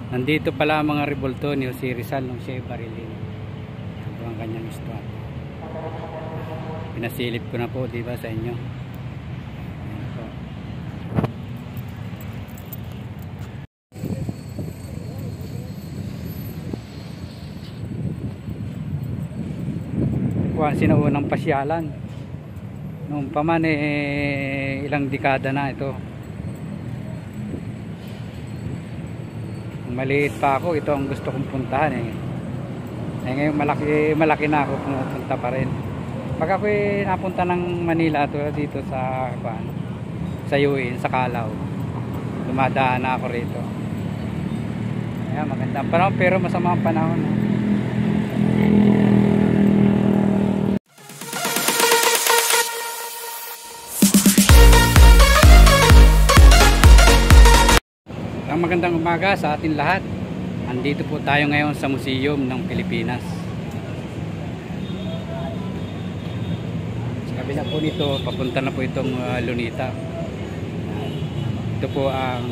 Nandito pala mga rebulto ni Jose Rizal nung siya barilin. Ito ang kanyang istwa. Pinasilip ko na po, diba, sa inyo. Ayan po. Ito ang sinaunang pasyalan. Noong pa man ilang dekada na ito. Maliit pa ako, ito ang gusto kong puntahan ngayon malaki na ako, pumupunta pa rin. Pag ako napunta ng Manila dito sa UIN, sa Calao, dumadaan na ako rito. Ayan, magandang panahon pero masama ang panahon. Magandang umaga sa atin lahat. Andito po tayo ngayon sa Museum ng Pilipinas. Sa kabila po nito, papunta na po itong Lunita. Ito po ang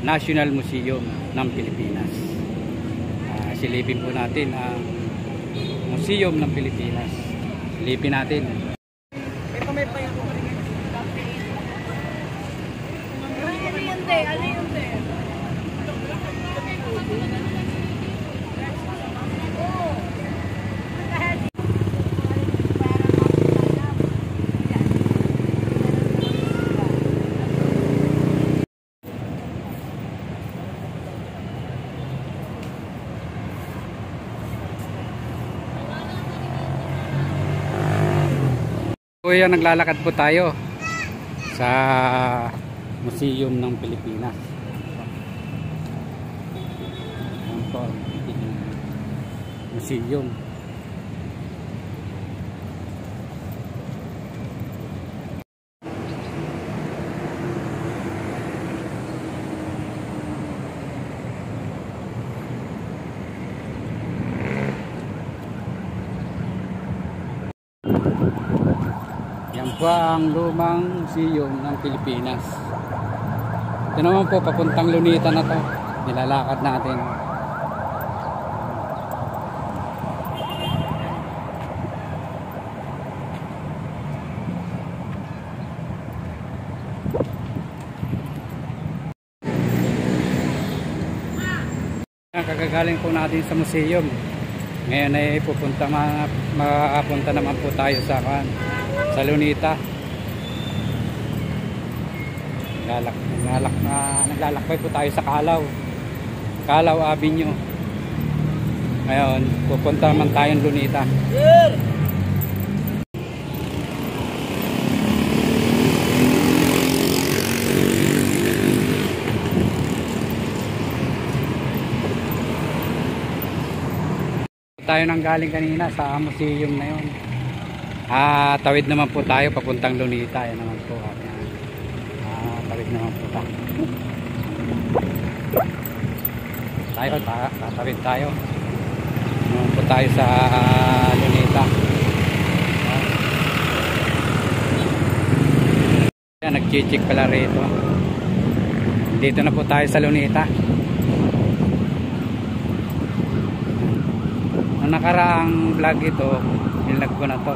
National Museum ng Pilipinas. Silipin po natin ang Museum ng Pilipinas. Silipin natin. Kuya, naglalakad po tayo sa Museum ng Pilipinas. Ayan po, museum. Yan po ang lumang museum ng Pilipinas. Ito naman po, papuntang Lunita na to. Nilalakad natin. Kagagaling po natin sa museum. Ngayon ay makapunta naman po tayo sa Lunita. Naglalakbay po tayo sa Calao Avenue. Ngayon pupunta naman tayong Lunita. Tayo nang galing kanina sa museum na yun. Tawid naman po tayo papuntang Lunita. Yan naman po. Tawid naman po tayo. Tatawid tayo. Naman po tayo sa Lunita. Yan, nag-check pala rito. Dito na po tayo sa Lunita. Ang nakaraang vlog ito, nilag ko na to.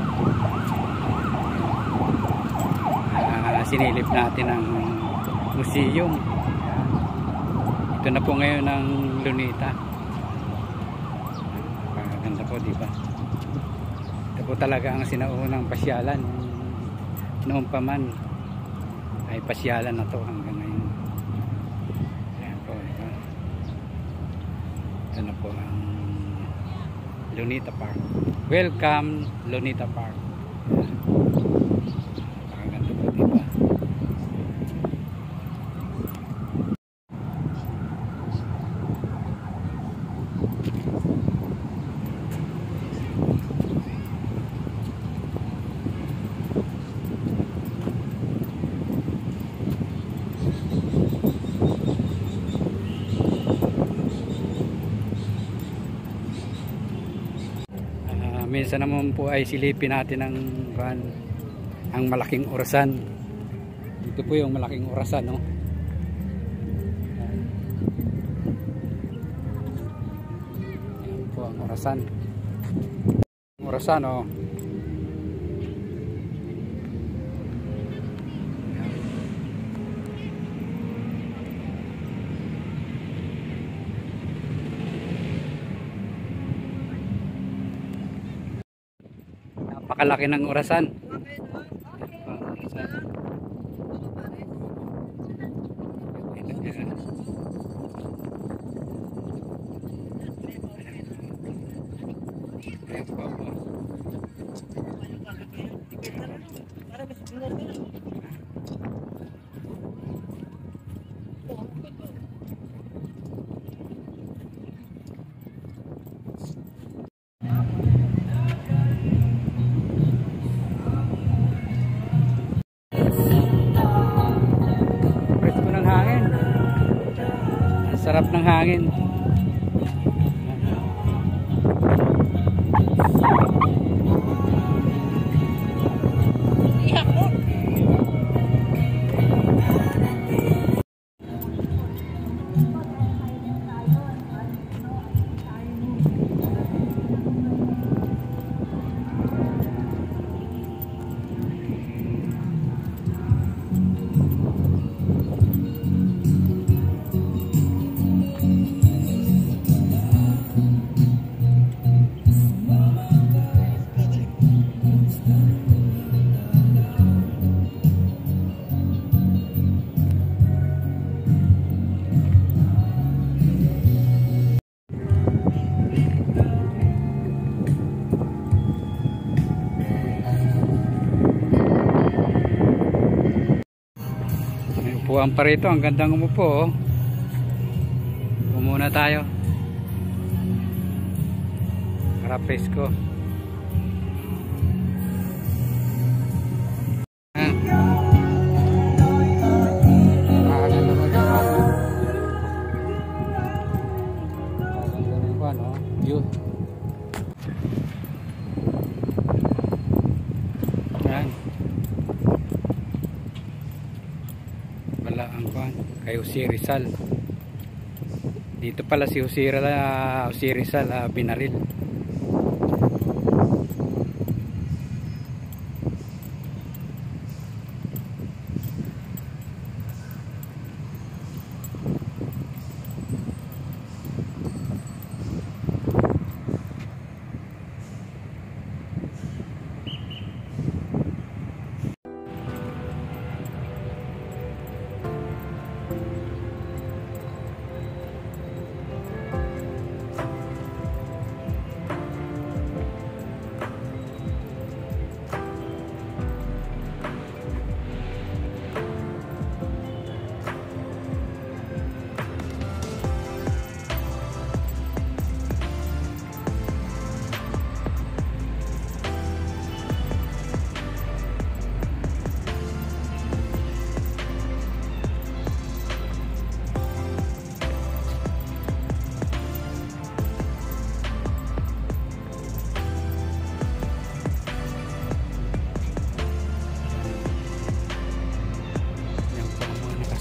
Sinilip natin ang museum. Ito na po ngayon ang Lunita. Maganda po, diba? Ito po talaga ang sinaunang pasyalan. Noon pa man ay pasyalan na to hanggang ngayon. Ayan po, diba? Ito na po ang Lunita Park. Welcome Lunita Park. Maganda po, diba? Minsan naman po ay silipin natin ang malaking orasan. Ito po yung malaking orasan, no? Orasan. Orasan, oh. Napakalaki ng Orasan. Orasan. Presko ng hangin. Ang sarap ng hangin. Upuan pa rito, ang gandang umupo, oh. Upo muna tayo para presko. Wala ang kuan kay Jose Rizal. Dito pala si Jose Rizal binaril.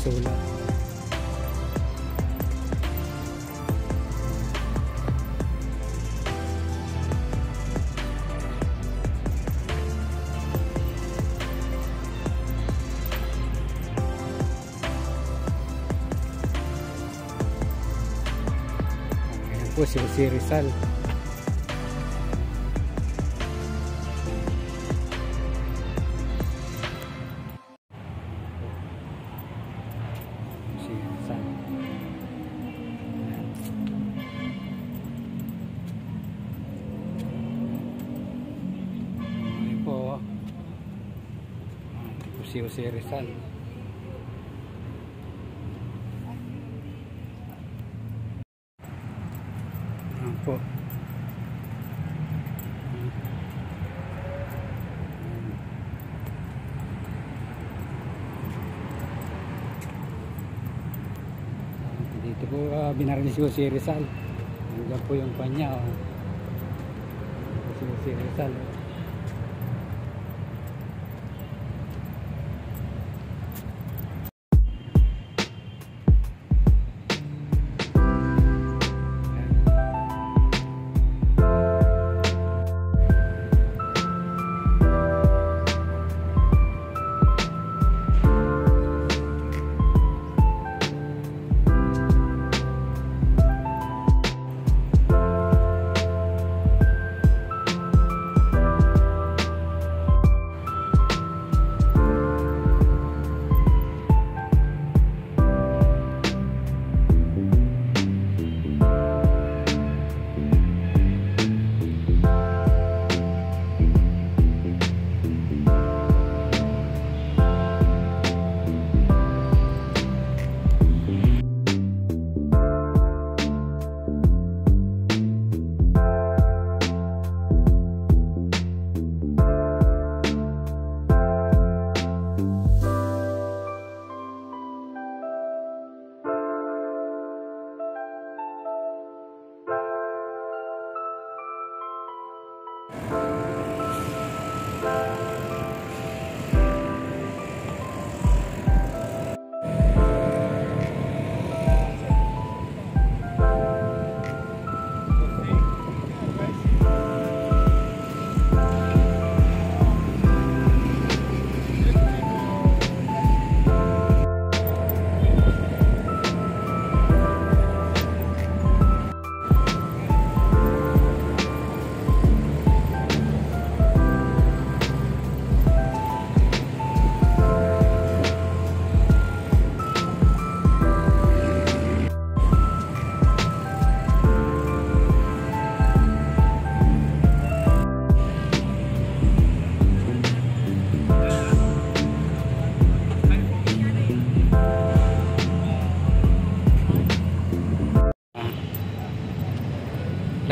Sulat. Ayan po si Jose Rizal. Si Jose Rizal. Ayan po. Dito po binaril si Jose Rizal. Nandiyan po yung kanya. Si Jose Rizal.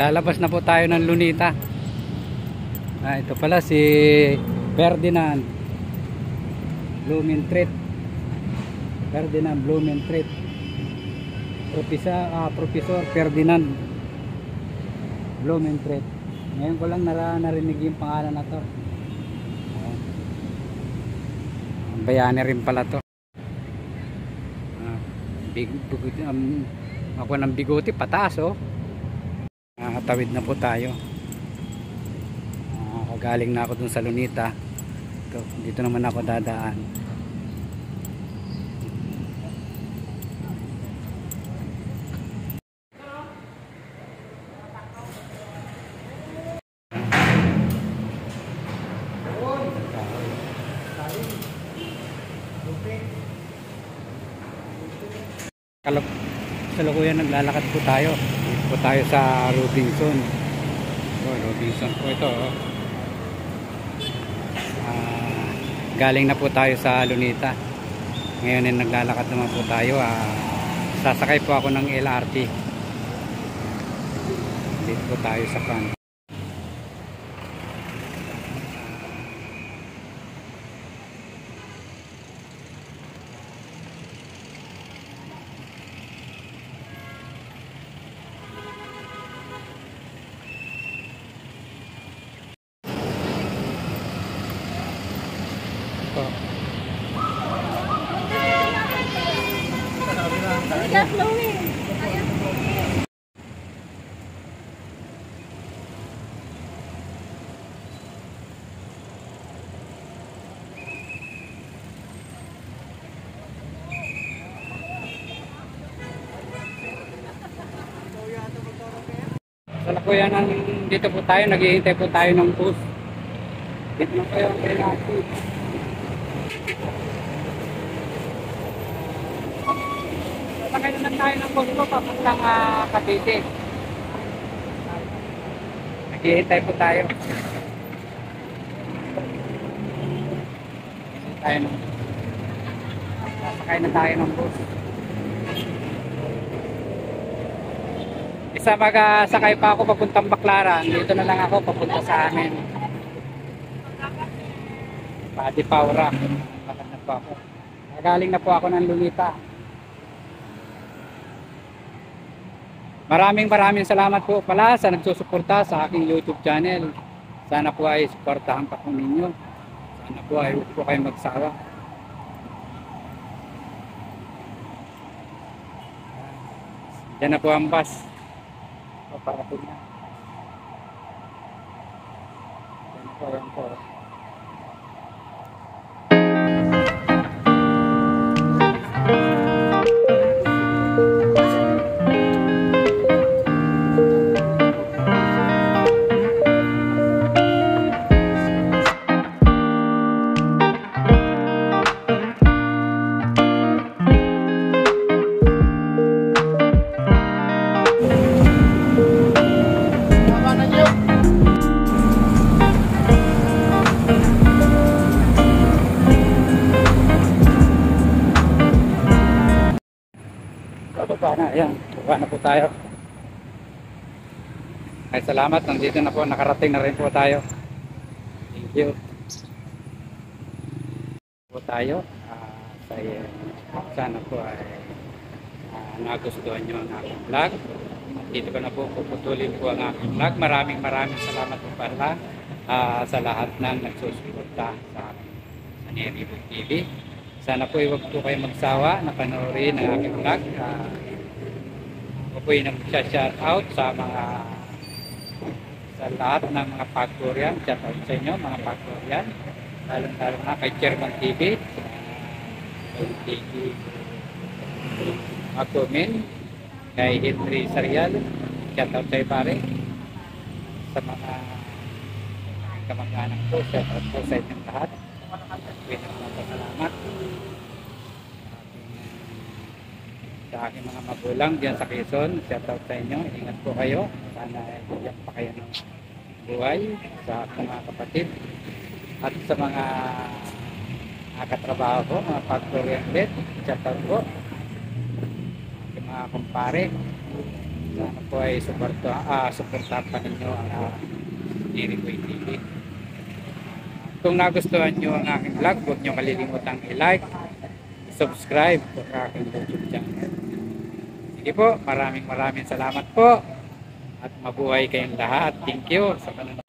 lalabas na po tayo ng Lunita. Ito pala si Ferdinand Blumentritt. Ferdinand Blumentritt. Professor Ferdinand Blumentritt. Ngayon ko lang narinig yung pangalan na to. Bayani rin pala to. Ako ng bigote pataas oh. Tawid na po tayo. Galing na ako dun sa Lunita. Dito naman ako dadaan. Kasalukuyan naglalakad po tayo. Dito po tayo sa Robinson. Robinson po ito. Galing na po tayo sa Lunita. Ngayon ay naglalakad naman po tayo. Sasakay po ako ng LRT. Dito po tayo sa front. Kuya, dito po tayo, naghihintay po tayo ng bus. Dito na kayo ang LRT. Sakay naman tayo ng bus ko papuntang Cavite. Naghihintay po tayo. Sakay na tayo ng bus. Isa mag-sakay pa ako papuntang Baclaran. Dito na lang ako papunta sa amin. Padi Paura. Bakit na po ako. Galing na po ako ng Lunita. Maraming salamat po pala sa nagsusuporta sa aking YouTube channel. Sana po ay suportahan pa po ninyo. Sana po ay huwag po kayo magsawa. Diyan na po ang bus. Parating na. Yan po. Ayan, baba na po tayo. Ay, salamat, nandito na po, nakarating na rin po tayo. Thank you. Po tayo. Sana po ay nagustuhan nyo ang aking vlog. Dito ko na po puputulin po ang aking vlog. Maraming salamat po pala sa lahat ng nagsusuporta sa akin sa Neribo TV. Sana po huwag po kayo magsawa na panoorin ang aking vlog. Ako po yung nag-shout out sa lahat ng mga pag-Korean. Shout out sa inyo mga pag-Korean. Lalo na kay Chairman TV. Ako min kay Henry Sarial. Shout out sa iyo pare. Sa mga kamag-anak ko. Shout out po sa inyong lahat. Salamat. Sa aking mga magulang diyan sa Quezon, shout out sa inyo, ingat po kayo, sana iyak pa kayo ng buhay sa aking mga kapatid at sa mga katrabaho ko, mga pag-Korean shout out po aking mga kumpare Sana po ay suportahan pa ninyo ang Irigoy TV. Kung nagustuhan nyo ang aking vlog, huwag nyo kalilimutang i-like, subscribe sa aking YouTube channel. Sige po, maraming salamat po at mabuhay kayong lahat. Thank you sa panonood.